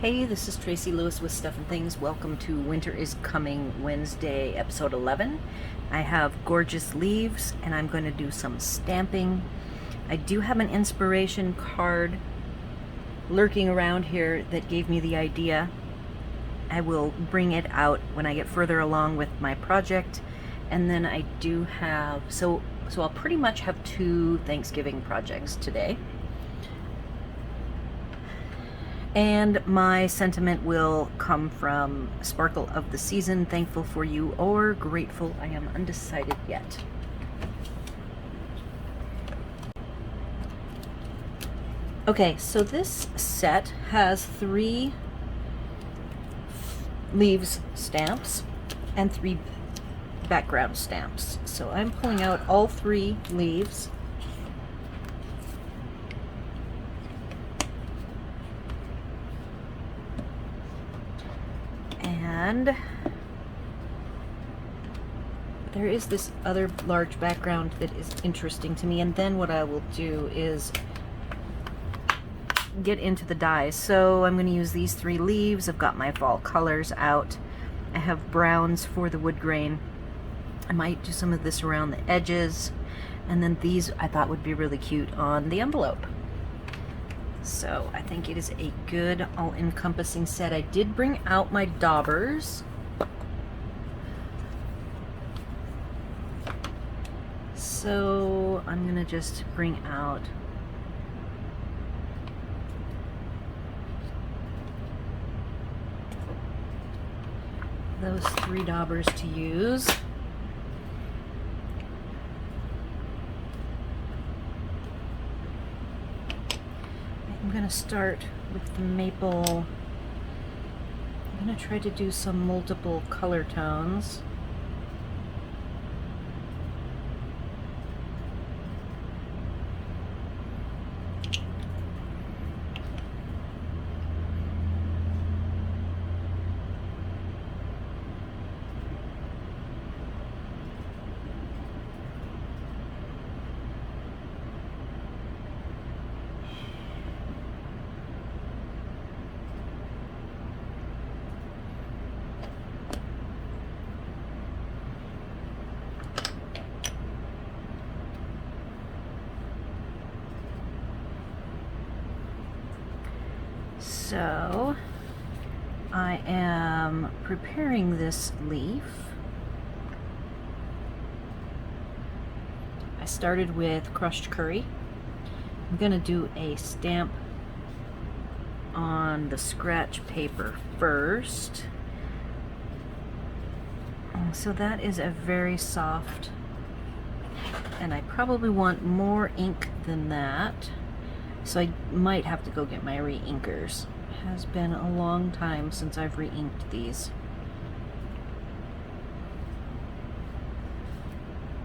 Hey, this is Tracy Lewis with Stuff and Things. Welcome to Winter is Coming Wednesday, episode 11. I have gorgeous leaves and I'm going to do some stamping. I do have an inspiration card lurking around here that gave me the idea. I will bring it out when I get further along with my project. And then I do have, so I'll pretty much have two Thanksgiving projects today. And my sentiment will come from Sparkle of the Season, Thankful for You, or Grateful. I am undecided yet. Okay, so this set has 3 leaves stamps and 3 background stamps. So I'm pulling out all 3 leaves. And there is this other large background that is interesting to me, and then what I will do is get into the dies. So I'm going to use these 3 leaves. I've got my fall colors out. I have browns for the wood grain. I might do some of this around the edges, and then these I thought would be really cute on the envelope. So I think it is a good all-encompassing set. I did bring out my daubers. So I'm gonna just bring out those 3 daubers to use. I'm going to start with the maple. I'm going to try to do some multiple color tones. So I am preparing this leaf. I started with crushed curry. I'm going to do a stamp on the scratch paper first. So that is a very soft, and I probably want more ink than that. So I might have to go get my re-inkers. It has been a long time since I've re-inked these.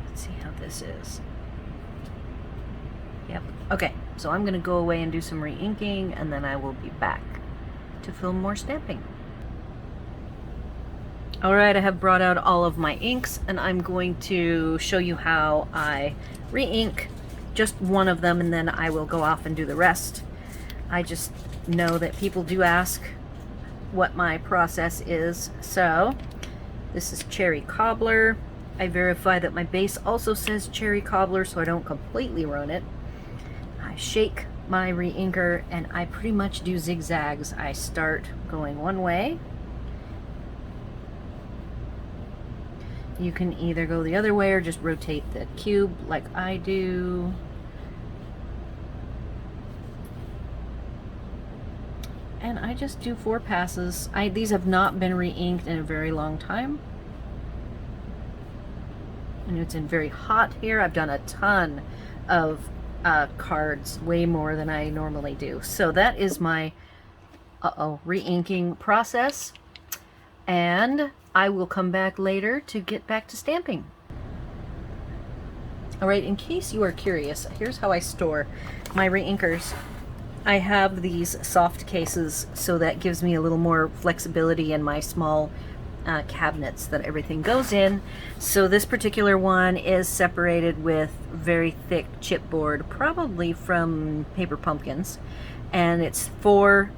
Let's see how this is. Yep. Okay, so I'm going to go away and do some re-inking, and then I will be back to film more stamping. Alright, I have brought out all of my inks, and I'm going to show you how I re-ink just one of them, and then I will go off and do the rest. I just know that people do ask what my process is. So this is Cherry Cobbler. I verify that my base also says Cherry Cobbler so I don't completely ruin it. I shake my re-inker and I pretty much do zigzags. I start going one way. You can either go the other way or just rotate the cube like I do. And I just do 4 passes. These have not been re-inked in a very long time. And it's been very hot here. I've done a ton of cards, way more than I normally do. So that is my re-inking process. And I will come back later to get back to stamping. Alright, in case you are curious, here's how I store my re-inkers. I have these soft cases, so that gives me a little more flexibility in my small cabinets that everything goes in. So this particular one is separated with very thick chipboard, probably from Paper Pumpkins, and it's 4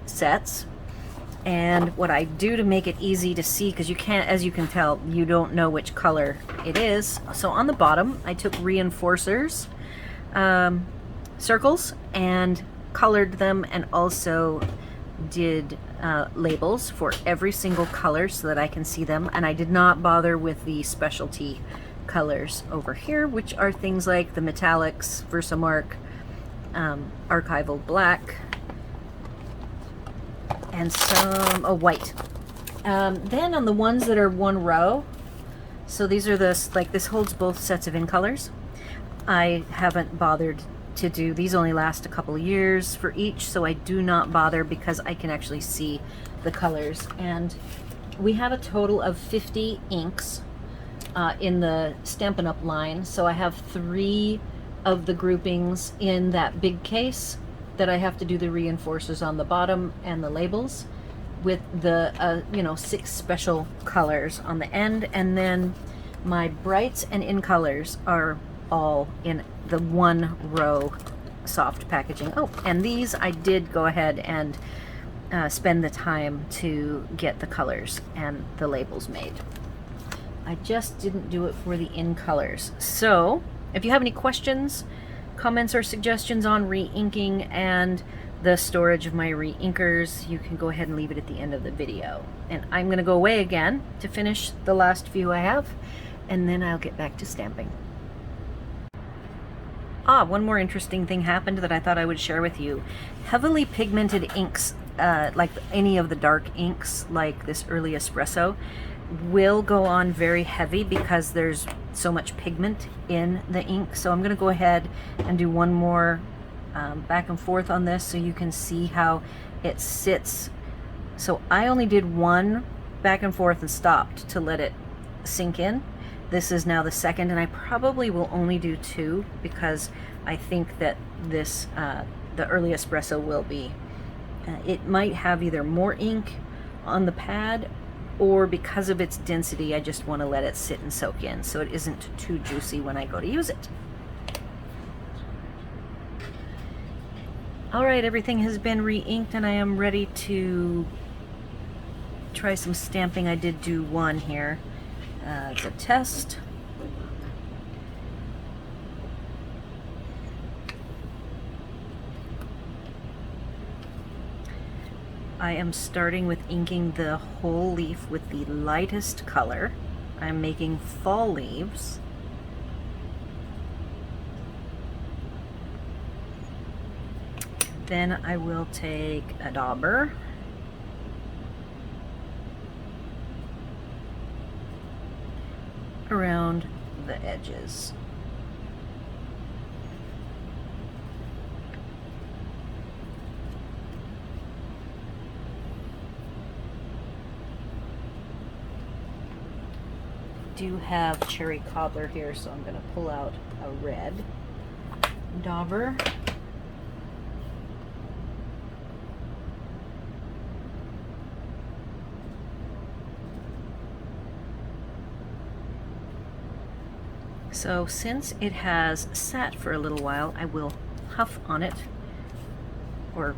sets. And what I do to make it easy to see, because you can't, as you can tell, you don't know which color it is. So on the bottom, I took reinforcers, circles, and colored them, and also did labels for every single color so that I can see them. And I did not bother with the specialty colors over here, which are things like the metallics, Versamark, archival black, and some white. Then on the ones that are one row, so these are this holds both sets of in colors. I haven't bothered to do these, only last a couple of years for each, so I do not bother because I can actually see the colors. And we have a total of 50 inks in the Stampin' Up line, so I have 3 of the groupings in that big case that I have to do the reinforcers on the bottom and the labels, with the 6 special colors on the end. And then my brights and in colors are all in the one row soft packaging. Oh, and these I did go ahead and spend the time to get the colors and the labels made. I just didn't do it for the in colors. So if you have any questions, comments, or suggestions on re-inking and the storage of my re-inkers, you can go ahead and leave it at the end of the video. And I'm going to go away again to finish the last few I have, and then I'll get back to stamping. One more interesting thing happened that I thought I would share with you. Heavily pigmented inks, like any of the dark inks, like this early espresso, will go on very heavy because there's so much pigment in the ink. So I'm going to go ahead and do one more back and forth on this so you can see how it sits. So I only did one back and forth and stopped to let it sink in. This is now the second, and I probably will only do 2 because I think that this the early espresso will be it might have either more ink on the pad, or because of its density I just want to let it sit and soak in so it isn't too juicy when I go to use it. Alright, everything has been re-inked and I am ready to try some stamping. I did do one here. It's a test. I am starting with inking the whole leaf with the lightest color. I'm making fall leaves. Then I will take a dauber around the edges. Do have cherry cobbler here, so I'm going to pull out a red dauber. So since it has sat for a little while, I will huff on it, or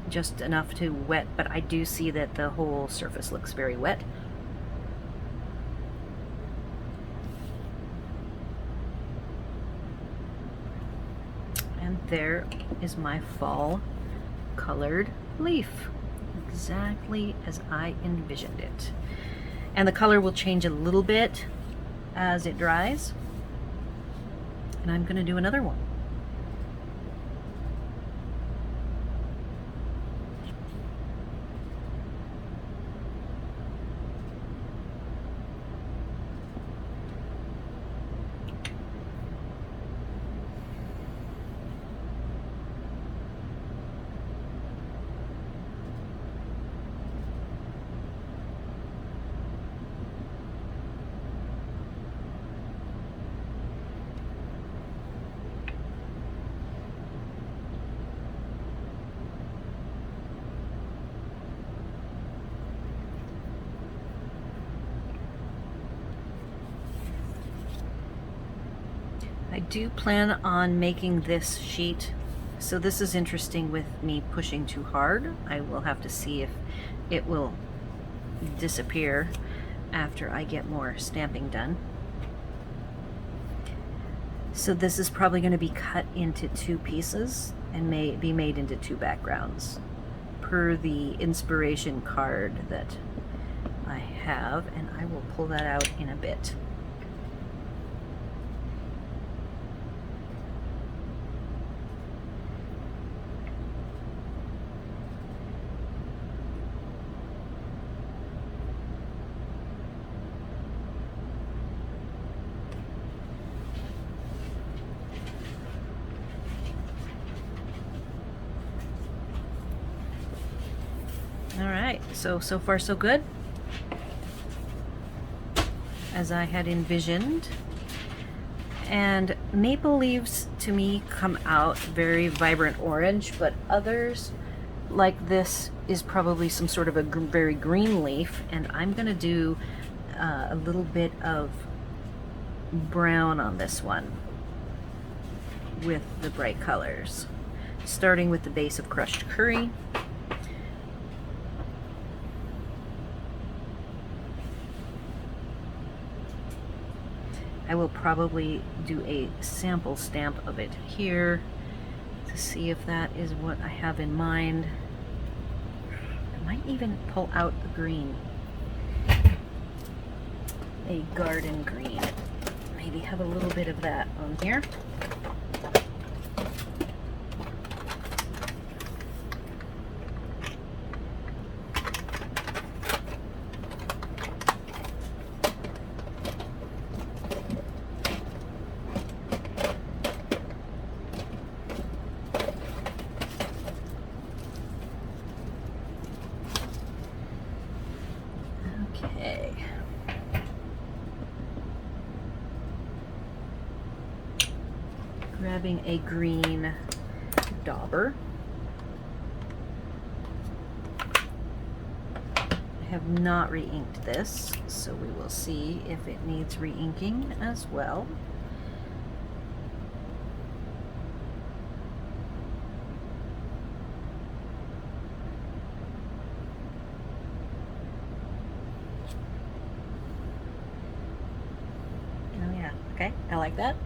just enough to wet, but I do see that the whole surface looks very wet. And there is my fall colored leaf, exactly as I envisioned it. And the color will change a little bit as it dries, and I'm going to do another one. I do plan on making this sheet, so this is interesting with me pushing too hard. I will have to see if it will disappear after I get more stamping done. So this is probably going to be cut into 2 pieces and may be made into 2 backgrounds per the inspiration card that I have, and I will pull that out in a bit. Alright, so far so good, as I had envisioned. And maple leaves to me come out very vibrant orange, but others, like this, is probably some sort of a very green leaf, and I'm going to do a little bit of brown on this one with the bright colors, starting with the base of crushed curry. I will probably do a sample stamp of it here to see if that is what I have in mind. I might even pull out the green, a garden green. Maybe have a little bit of that on here. Okay. Grabbing a green dauber. I have not re-inked this, so we will see if it needs re-inking as well. Oh yeah, okay, I like that.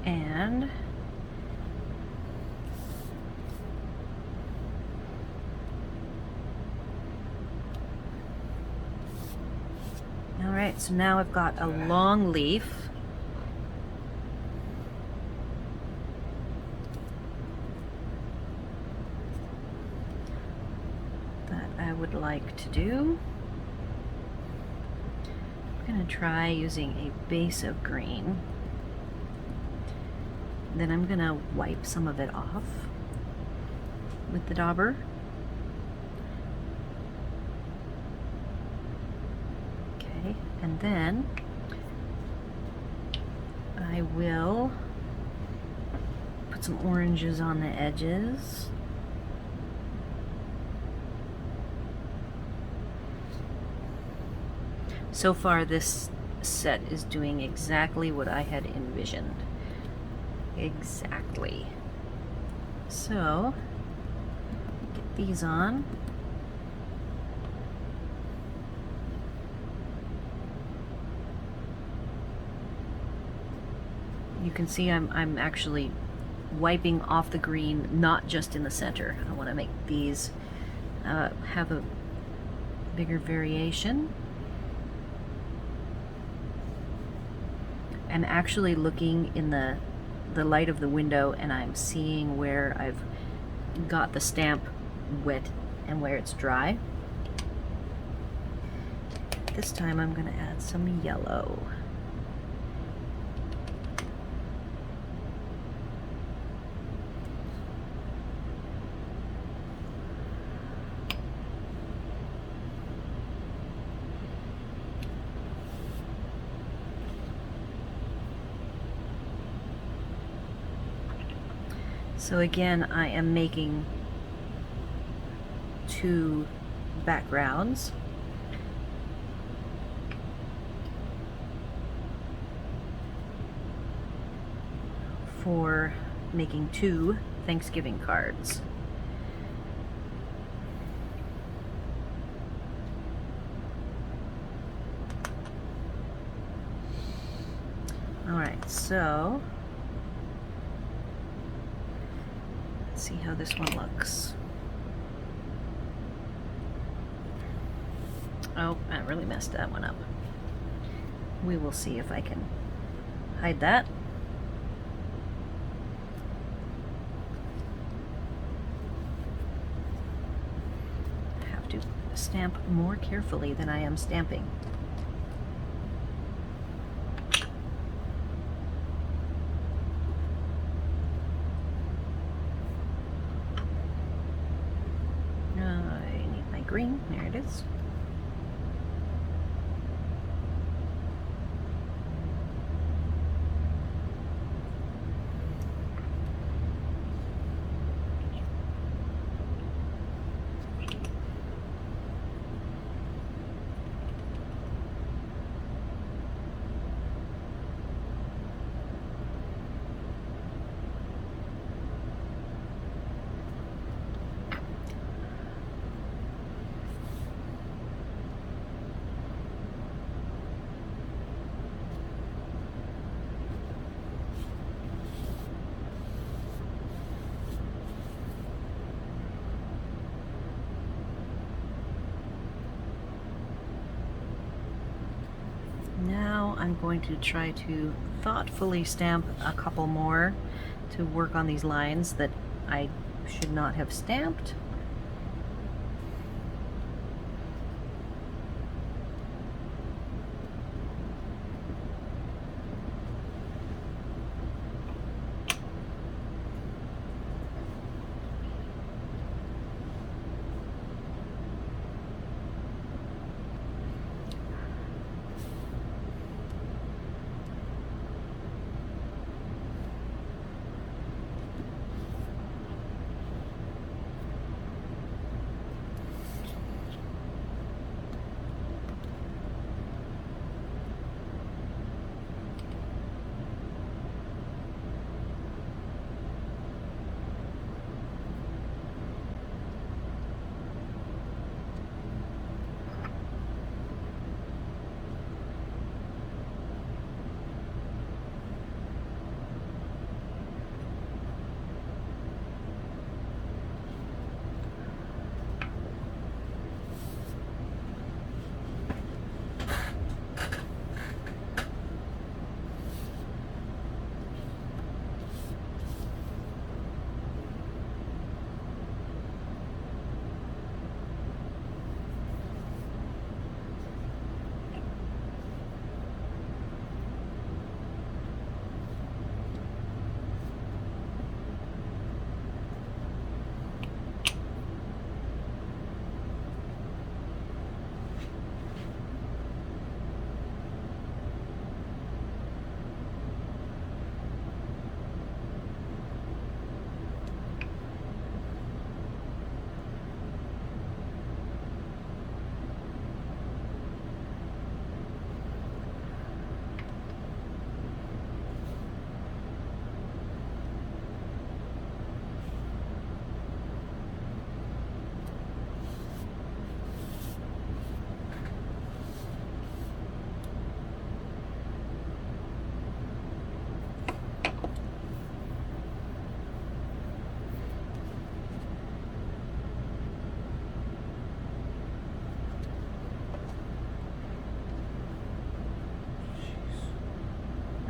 And all right, so now I've got a long leaf. That I would like to do. I'm going to try using a base of green. Then I'm going to wipe some of it off with the dauber. Okay, and then I will put some oranges on the edges. So far this set is doing exactly what I had envisioned. Exactly. So, get these on. You can see I'm actually wiping off the green, not just in the center. I want to make these have a bigger variation. am actually looking in the light of the window, and I'm seeing where I've got the stamp wet and where it's dry. This time I'm going to add some yellow. So again, I am making 2 backgrounds. For making 2 Thanksgiving cards. Alright, so let's see how this one looks. Oh, I really messed that one up. We will see if I can hide that. I have to stamp more carefully than I am stamping. I need my green. There it is. Now I'm going to try to thoughtfully stamp a couple more to work on these lines that I should not have stamped.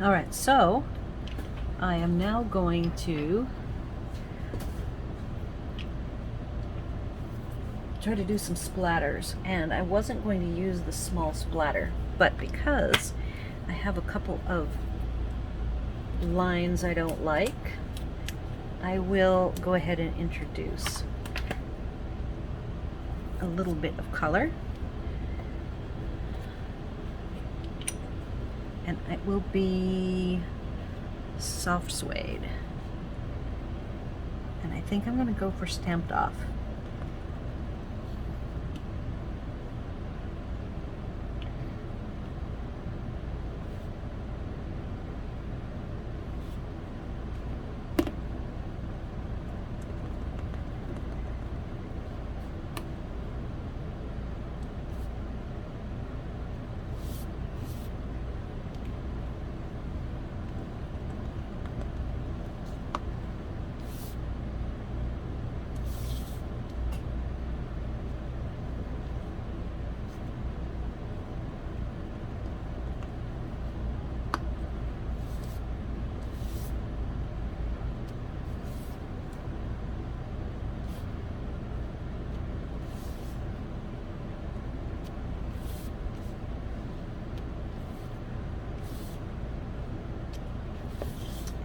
All right, so I am now going to try to do some splatters, and I wasn't going to use the small splatter, but because I have a couple of lines I don't like, I will go ahead and introduce a little bit of color, and it will be soft suede, and I think I'm going to go for Stamped Off.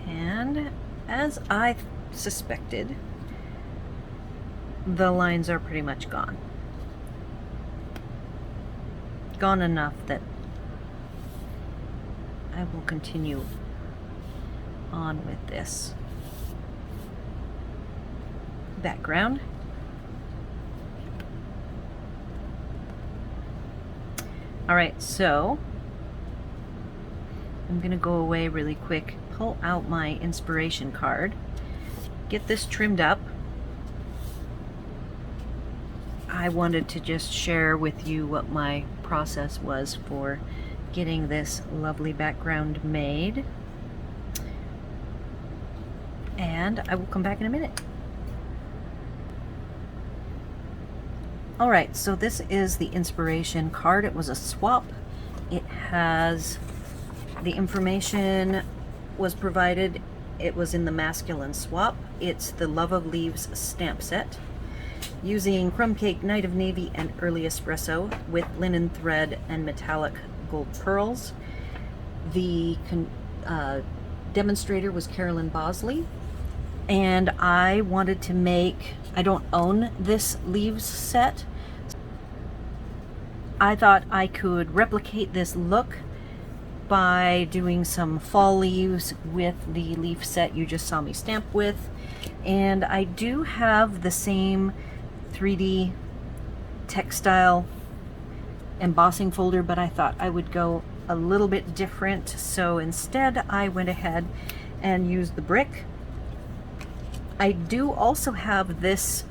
And as I suspected, the lines are pretty much gone. Gone enough that I will continue on with this background. All right, so I'm gonna go away really quick, pull out my inspiration card, get this trimmed up. I wanted to just share with you what my process was for getting this lovely background made, and I will come back in a minute. All right, so this is the inspiration card. It was a swap. It has the information was provided. It was in the masculine swap. It's the Love of Leaves stamp set, using Crumb Cake, Night of Navy, and Early Espresso with linen thread and metallic gold pearls. The demonstrator was Carolyn Bosley, and I wanted to make, I don't own this leaves set. I thought I could replicate this look by doing some fall leaves with the leaf set you just saw me stamp with. And I do have the same 3D textile embossing folder, but I thought I would go a little bit different. So instead I went ahead and used the brick. I do also have this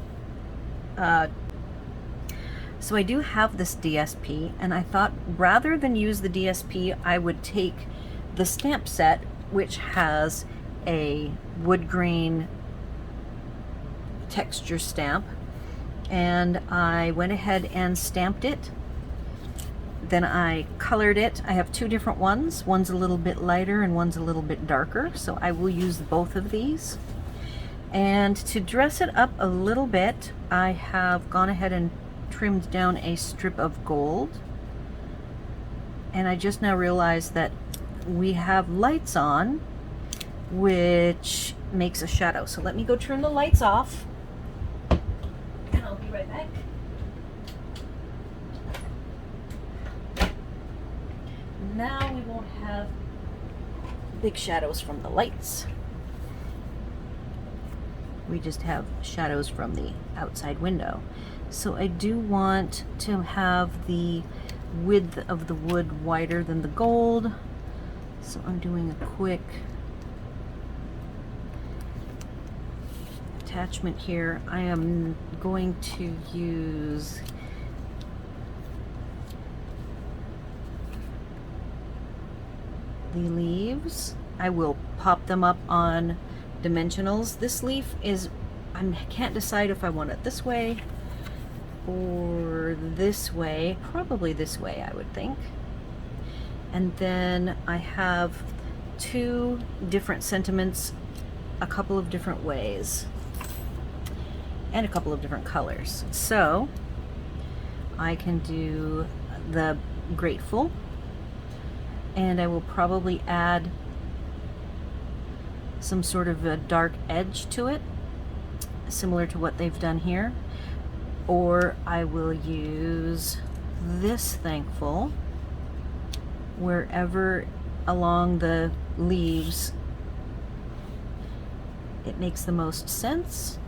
I do have this DSP, and I thought rather than use the DSP, I would take the stamp set, which has a wood grain texture stamp, and I went ahead and stamped it. Then I colored it. I have two different ones. One's a little bit lighter and one's a little bit darker, so I will use both of these. And to dress it up a little bit, I have gone ahead and trimmed down a strip of gold, and I just now realized that we have lights on, which makes a shadow. So let me go turn the lights off, and I'll be right back. Now we won't have big shadows from the lights. We just have shadows from the outside window. So I do want to have the width of the wood wider than the gold. So I'm doing a quick attachment here. I am going to use the leaves. I will pop them up on dimensionals. This leaf is, I can't decide if I want it this way or this way. Probably this way, I would think. And then I have two different sentiments a couple of different ways and a couple of different colors. So I can do the grateful, and I will probably add some sort of a dark edge to it, similar to what they've done here. Or I will use this thankful wherever along the leaves it makes the most sense.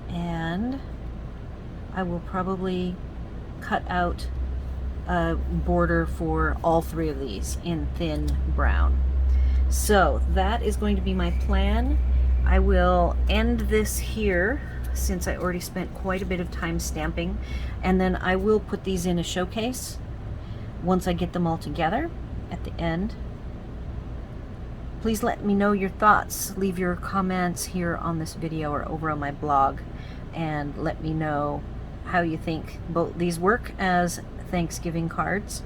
And I will probably cut out a border for all three of these in thin brown. So that is going to be my plan. I will end this here since I already spent quite a bit of time stamping, and then I will put these in a showcase once I get them all together at the end. Please let me know your thoughts. Leave your comments here on this video or over on my blog, and let me know how you think both these work as Thanksgiving cards.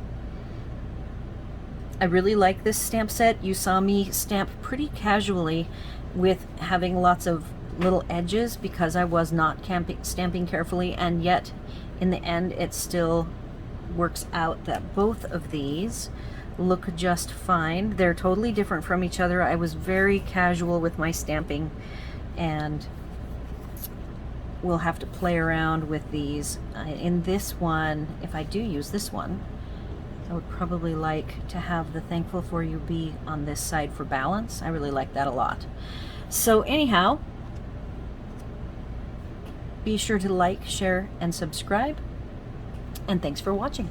I really like this stamp set. You saw me stamp pretty casually with having lots of little edges because I was not stamping carefully, and yet in the end it still works out that both of these look just fine. They're totally different from each other. I was very casual with my stamping, and we'll have to play around with these. In this one, if I do use this one, I would probably like to have the thankful for you be on this side for balance. I really like that a lot. So anyhow, be sure to like, share, and subscribe, and thanks for watching.